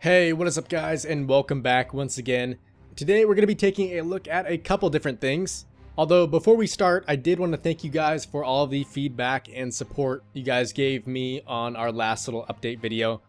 Hey, what is up guys, and welcome back once again. Today we're going to be taking a look at a couple different things. Although before we start, I did want to thank you guys for all the feedback and support you guys gave me on our last little update video.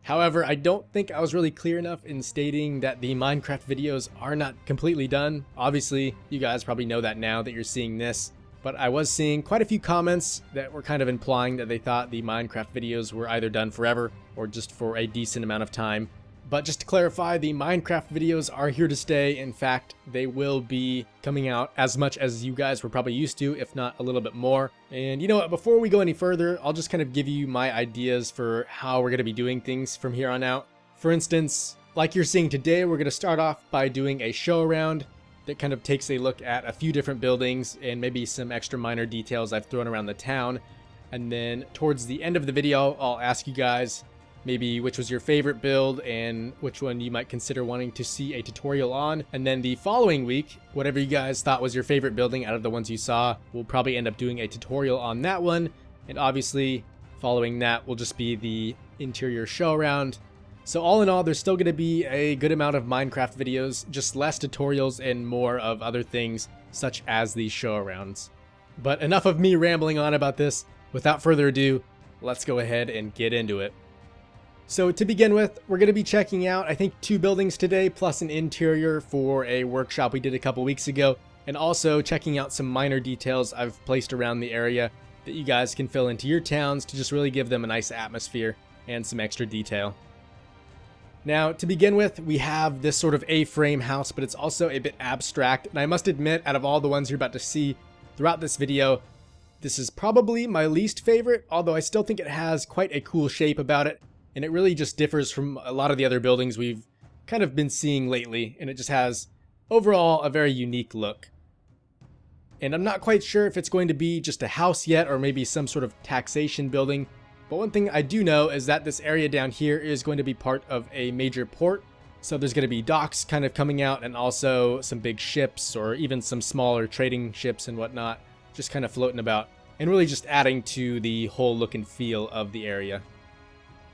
However, I don't think I was really clear enough in stating that the Minecraft videos are not completely done. Obviously, you guys probably know that now that you're seeing this. But I was seeing quite a few comments that were kind of implying that they thought the Minecraft videos were either done forever or just for a decent amount of time. But just to clarify, the Minecraft videos are here to stay. In fact, they will be coming out as much as you guys were probably used to, if not a little bit more. And you know what, before we go any further, I'll just kind of give you my ideas for how we're going to be doing things from here on out. For instance, like you're seeing today, we're going to start off by doing a show around that kind of takes a look at a few different buildings and maybe some extra minor details I've thrown around the town. And then towards the end of the video, I'll ask you guys maybe which was your favorite build and which one you might consider wanting to see a tutorial on. And then the following week, whatever you guys thought was your favorite building out of the ones you saw, we'll probably end up doing a tutorial on that one. And obviously, following that will just be the interior show around. So all in all, there's still going to be a good amount of Minecraft videos, just less tutorials and more of other things such as these show arounds. But enough of me rambling on about this. Without further ado, let's go ahead and get into it. So to begin with, we're going to be checking out, I think, 2 buildings today, plus an interior for a workshop we did a couple weeks ago, and also checking out some minor details I've placed around the area that you guys can fill into your towns to just really give them a nice atmosphere and some extra detail. Now, to begin with, we have this sort of A-frame house, but it's also a bit abstract, and I must admit, out of all the ones you're about to see throughout this video, this is probably my least favorite, although I still think it has quite a cool shape about it. And it really just differs from a lot of the other buildings we've kind of been seeing lately. And it just has, overall, a very unique look. And I'm not quite sure if it's going to be just a house yet or maybe some sort of taxation building. But one thing I do know is that this area down here is going to be part of a major port. So there's going to be docks kind of coming out and also some big ships or even some smaller trading ships and whatnot just kind of floating about. And really just adding to the whole look and feel of the area.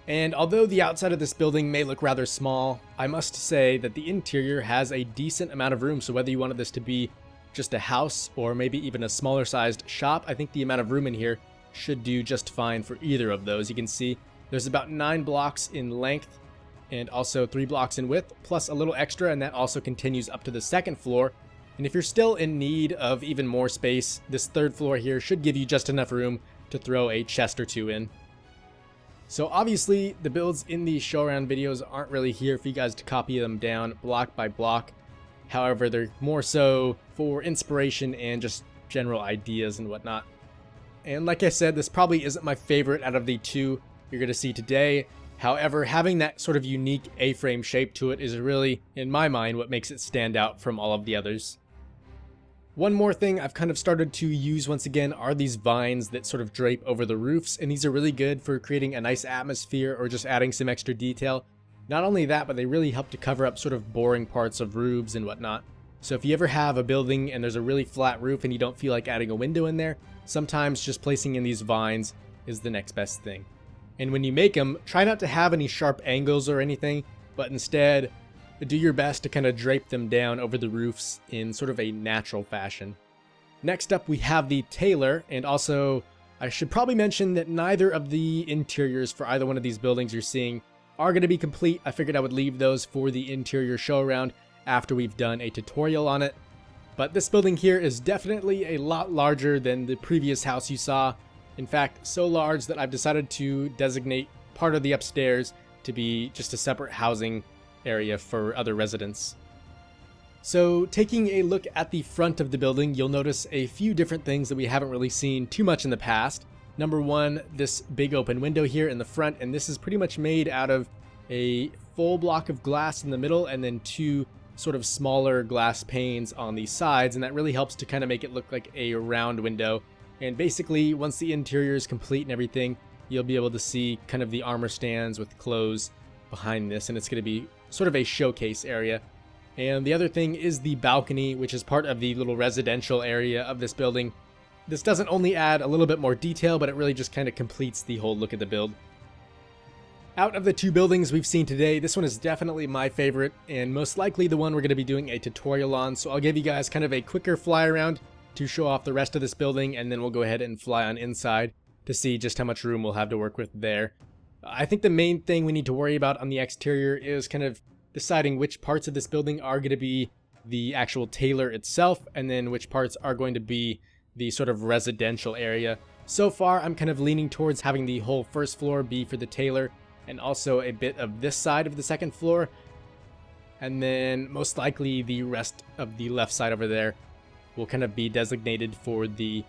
And although the outside of this building may look rather small, I must say that the interior has a decent amount of room. So whether you wanted this to be just a house or maybe even a smaller sized shop, I think the amount of room in here should do just fine for either of those. You can see there's about 9 blocks in length and also 3 blocks in width, plus a little extra, and that also continues up to the 2nd floor. And if you're still in need of even more space, this 3rd floor here should give you just enough room to throw a chest or 2 in. So obviously, the builds in these show-around videos aren't really here for you guys to copy them down block by block. However, they're more so for inspiration and just general ideas and whatnot. And like I said, this probably isn't my favorite out of the 2 you're going to see today. However, having that sort of unique A-frame shape to it is really, in my mind, what makes it stand out from all of the others. One more thing I've kind of started to use once again are these vines that sort of drape over the roofs, and these are really good for creating a nice atmosphere or just adding some extra detail. Not only that, but they really help to cover up sort of boring parts of roofs and whatnot. So if you ever have a building and there's a really flat roof and you don't feel like adding a window in there, sometimes just placing in these vines is the next best thing. And when you make them, try not to have any sharp angles or anything, but instead do your best to kind of drape them down over the roofs in sort of a natural fashion. Next up, we have the Tailor, and also I should probably mention that neither of the interiors for either one of these buildings you're seeing are going to be complete. I figured I would leave those for the interior show around after we've done a tutorial on it. But this building here is definitely a lot larger than the previous house you saw. In fact, so large that I've decided to designate part of the upstairs to be just a separate housing area for other residents. So taking a look at the front of the building, you'll notice a few different things that we haven't really seen too much in the past. Number one, this big open window here in the front, and this is pretty much made out of a full block of glass in the middle and then 2 sort of smaller glass panes on the sides, and that really helps to kind of make it look like a round window. And basically, once the interior is complete and everything, you'll be able to see kind of the armor stands with clothes behind this, and it's going to be sort of a showcase area. And the other thing is the balcony, which is part of the little residential area of this building. This doesn't only add a little bit more detail, but it really just kind of completes the whole look of the build. Out of the two buildings we've seen today, this one is definitely my favorite and most likely the one we're going to be doing a tutorial on. So I'll give you guys kind of a quicker fly around to show off the rest of this building, and then we'll go ahead and fly on inside to see just how much room we'll have to work with there. I think the main thing we need to worry about on the exterior is kind of deciding which parts of this building are going to be the actual Tailor itself, and then which parts are going to be the sort of residential area. So far, I'm kind of leaning towards having the whole first floor be for the Tailor, and also a bit of this side of the second floor, and then most likely the rest of the left side over there will kind of be designated for the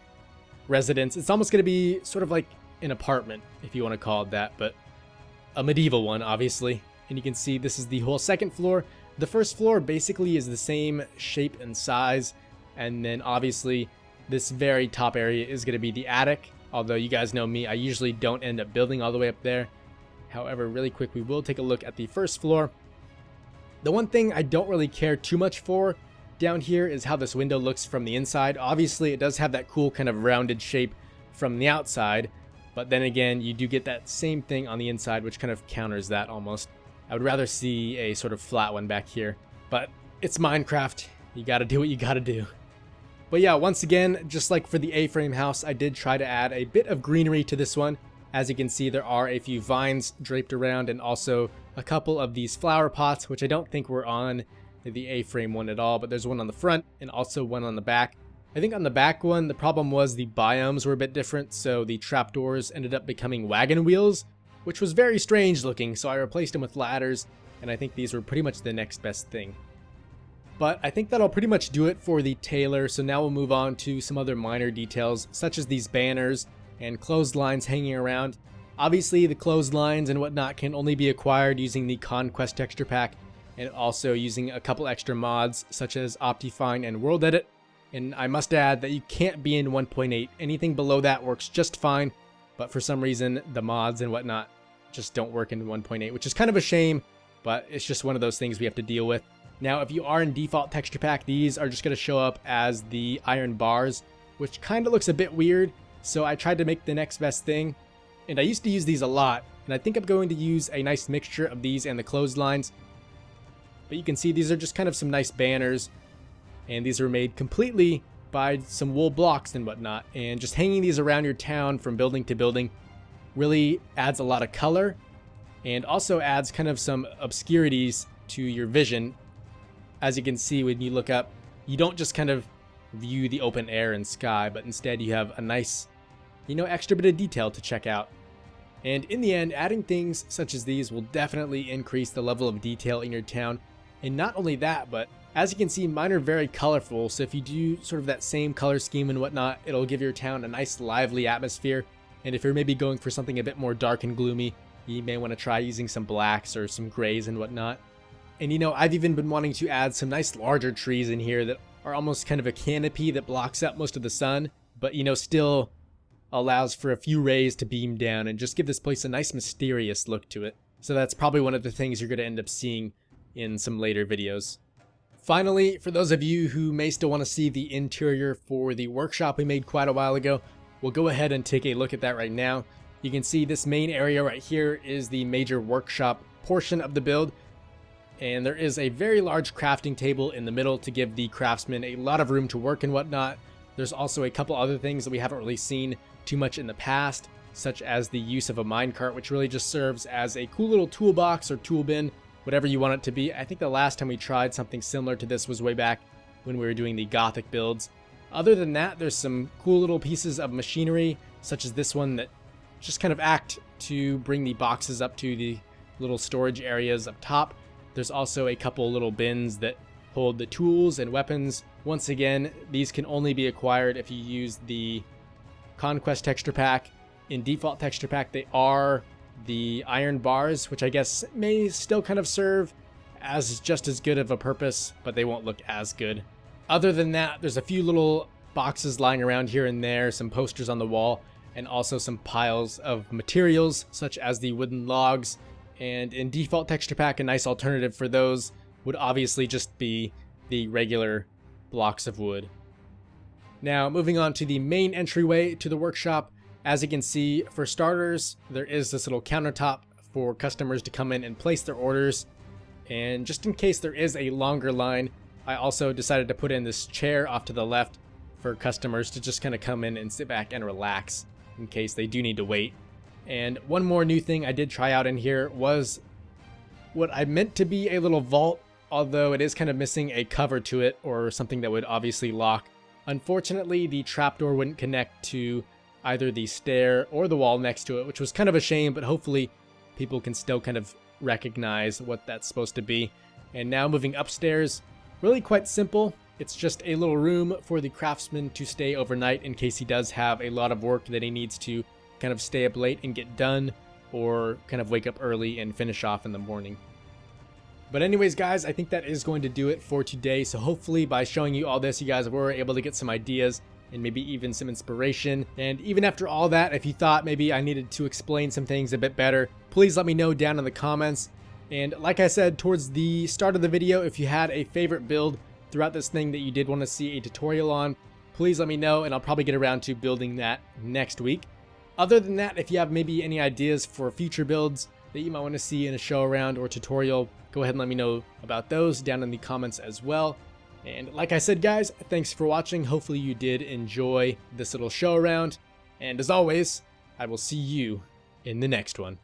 residence. It's almost going to be sort of like an apartment, if you want to call it that, but a medieval one, obviously. And you can see this is the whole second floor. The first floor basically is the same shape and size, and then obviously this very top area is going to be the attic, although you guys know me, I usually don't end up building all the way up there. However, really quick, we will take a look at the first floor. The one thing I don't really care too much for down here is how this window looks from the inside. Obviously, it does have that cool kind of rounded shape from the outside, but then again, you do get that same thing on the inside, which kind of counters that almost. I would rather see a sort of flat one back here, but it's Minecraft. You gotta do what you gotta do. But yeah, once again, just like for the A-frame house, I did try to add a bit of greenery to this one. As you can see, there are a few vines draped around and also a couple of these flower pots, which I don't think were on the A-frame one at all, but there's one on the front and also one on the back. I think on the back one, the problem was the biomes were a bit different, so the trapdoors ended up becoming wagon wheels, which was very strange looking, so I replaced them with ladders, and I think these were pretty much the next best thing. But I think that'll pretty much do it for the Tailor, so now we'll move on to some other minor details, such as these banners and clotheslines hanging around. Obviously, the clotheslines and whatnot can only be acquired using the Conquest texture pack, and also using a couple extra mods such as Optifine and World Edit. And I must add that you can't be in 1.8. Anything below that works just fine, but for some reason the mods and whatnot just don't work in 1.8, which is kind of a shame, but it's just one of those things we have to deal with. Now, if you are in default texture pack, these are just going to show up as the iron bars, which kind of looks a bit weird. So I tried to make the next best thing, and I used to use these a lot, and I think I'm going to use a nice mixture of these and the clotheslines. But you can see these are just kind of some nice banners, and these are made completely by some wool blocks and whatnot, and just hanging these around your town from building to building really adds a lot of color, and also adds kind of some obscurities to your vision. As you can see when you look up, you don't just kind of view the open air and sky, but instead you have a nice, extra bit of detail to check out. And in the end, adding things such as these will definitely increase the level of detail in your town. And not only that, but as you can see, mine are very colorful, so if you do sort of that same color scheme and whatnot, it'll give your town a nice lively atmosphere. And if you're maybe going for something a bit more dark and gloomy, you may want to try using some blacks or some grays and whatnot. And I've even been wanting to add some nice larger trees in here that are almost kind of a canopy that blocks up most of the sun, but still allows for a few rays to beam down and just give this place a nice mysterious look to it. So that's probably one of the things you're going to end up seeing in some later videos. Finally, for those of you who may still want to see the interior for the workshop we made quite a while ago, we'll go ahead and take a look at that right now. You can see this main area right here is the major workshop portion of the build. And there is a very large crafting table in the middle to give the craftsmen a lot of room to work and whatnot. There's also a couple other things that we haven't really seen too much in the past, such as the use of a minecart, which really just serves as a cool little toolbox or tool bin, whatever you want it to be. I think the last time we tried something similar to this was way back when we were doing the Gothic builds. Other than that, there's some cool little pieces of machinery, such as this one that just kind of act to bring the boxes up to the little storage areas up top. There's also a couple little bins that hold the tools and weapons. Once again, these can only be acquired if you use the Conquest texture pack. In default texture pack, they are the iron bars, which I guess may still kind of serve as just as good of a purpose, but they won't look as good. Other than that, there's a few little boxes lying around here and there, some posters on the wall, and also some piles of materials such as the wooden logs. And in default texture pack, a nice alternative for those would obviously just be the regular blocks of wood. Now, moving on to the main entryway to the workshop. As you can see, for starters, there is this little countertop for customers to come in and place their orders. And just in case there is a longer line, I also decided to put in this chair off to the left for customers to just kind of come in and sit back and relax in case they do need to wait. And one more new thing I did try out in here was what I meant to be a little vault, although it is kind of missing a cover to it or something that would obviously lock. Unfortunately, the trapdoor wouldn't connect to either the stair or the wall next to it, which was kind of a shame, but hopefully people can still kind of recognize what that's supposed to be. And now moving upstairs, really quite simple. It's just a little room for the craftsman to stay overnight in case he does have a lot of work that he needs to kind of stay up late and get done, or kind of wake up early and finish off in the morning. But anyways, guys, I think that is going to do it for today. So hopefully by showing you all this, you guys were able to get some ideas and maybe even some inspiration. And even after all that, if you thought maybe I needed to explain some things a bit better, please let me know down in the comments. And like I said towards the start of the video, if you had a favorite build throughout this thing that you did want to see a tutorial on, please let me know and I'll probably get around to building that next week. Other than that, if you have maybe any ideas for future builds that you might want to see in a show around or tutorial, go ahead and let me know about those down in the comments as well. And like I said, guys, thanks for watching. Hopefully you did enjoy this little show around. And as always, I will see you in the next one.